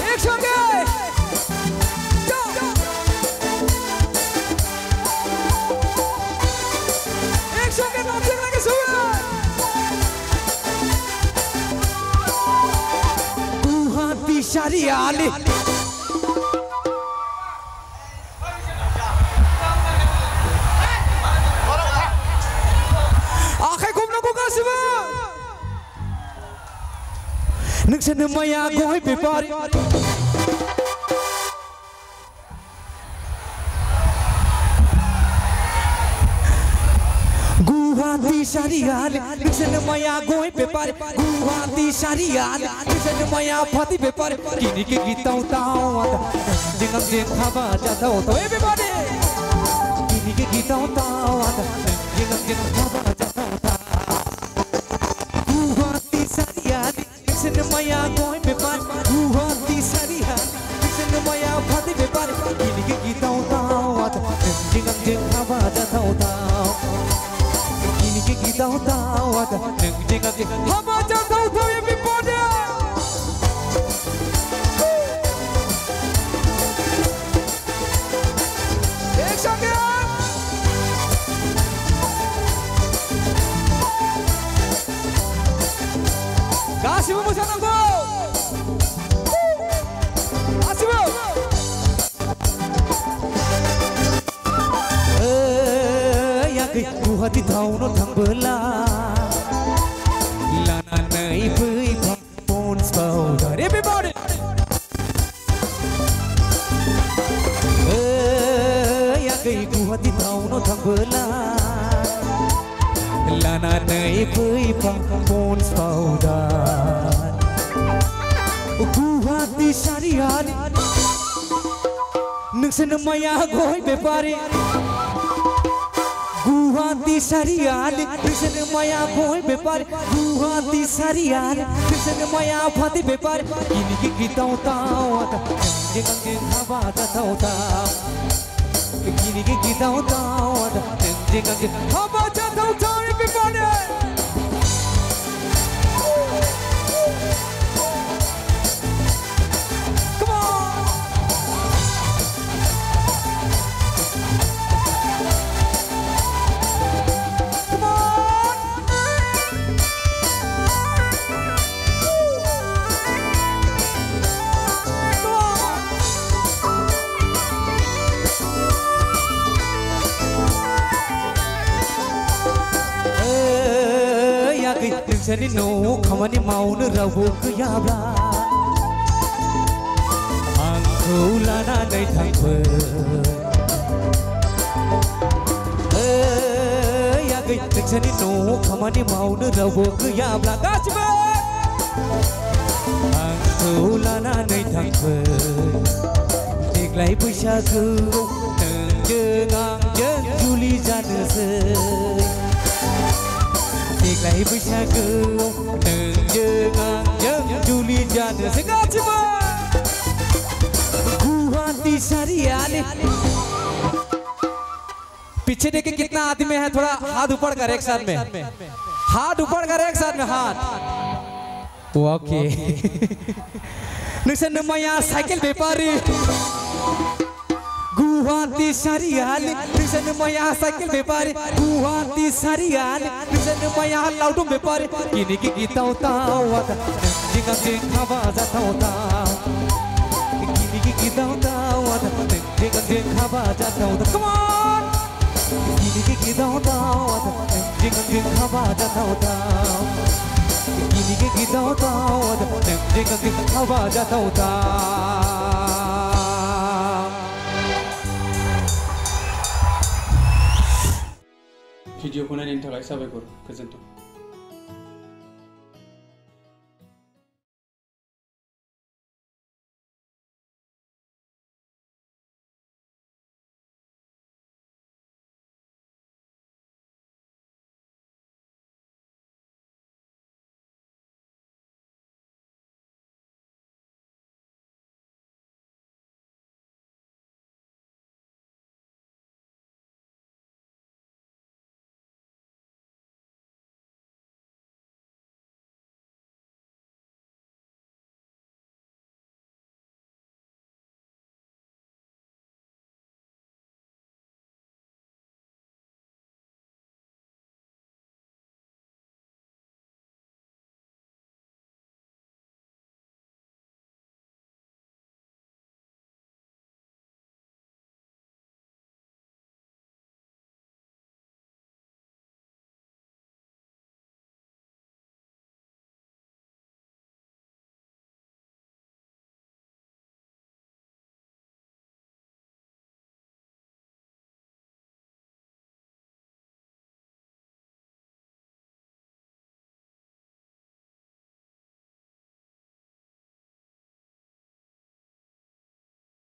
एक संगे एक संगे नाचने लगे सुबह गुहाती शरियाली नोंसोरनो माया गय बेपारि गुवाहाटी सारियाले नोंसोरनो माया गय बेपारि गुवाहाटी सारियाले नोंसोरनो माया फाथै बेपारि किनिके गिताव ताव जोंनाव जेंखाबा जाथाव ताव एभरिबॉडी किनिके गिताव ताव जोंनाव जेंखाबा जाथाव ताव गुवाहाटी सारियाले नोंसोरनो माया गय बेपारि गुवाहाटी सारियाले नोंसोरनो माया फाथै बेपारि किनिके गिताव ताव जोंनाव जेंखाबा जाथाव ताव किनिके गिताव ताव जोंनाव जेंखाबा जाथाव ताव एभरिबॉडी एक संगे गासिबो मोसानांगौ गासिबो याखै गुवाहाटी टाउनाव थांबोला लानानै फैफा पन्स पाउडार एभरिबॉडी याखै गुवाहाटी टाउनाव थांबोला लानानै फैफा पन्स पाउडार गुवाहाटी सारियाले नोंसोरनो माया गय बेपारि गुवाहाटी सारियाले नोंसोरनो माया गय बेपारि गुवाहाटी सारियाले नोंसोरनो माया फाथै बेपारि किनिके गिताव ताव जोंनाव जेंखाबा जाथाव ताव किनिके गिताव ताव जोंनाव जेंखाबा जाथाव ताव एभरिबॉडी नोंसोरनि न'आव खामानि मावनो रावबो गैयाब्ला आंखौ लानानै थांफै आगै नोंसोरनि न'आव खामानि मावनो रावबो गैयाब्ला गासिबो आंखौ लानानै थांफै देग्लाय बैसागोआव नोंजों आंजों जुलि जानोसै देग्लाय बैसागोआव नोंजों आंजों जुलि जानोसै गासिबो गुवाहाटी सारियाले पीछे देखिए कितना आदमी है थोड़ा हाथ ऊपर कर एक साथ में हाथ ऊपर कर एक साथ में हाथ ओके नोंसोरनो माया साइकेल बेपारि गुवाहाटी सारियाले नोंसोरनो माया साइकेल बेपारि गुवाहाटी सारियाले नोंसोरनो माया लावदुम बेपारि किनिके गिताव ताव जोंनाव जेंखाबा जाथाव ताव किनिके गिताव ताव जोंनाव जेंखाबा जाथाव ताव कम ऑन किनिके गिताव ताव जोंनाव जेंखाबा जाथाव ताव किनिके गिताव ताव जोंनाव जेंखाबा जाथाव ताव भिडिअखौ नायनायनि थाखाय साबायखर गोजोन्थों।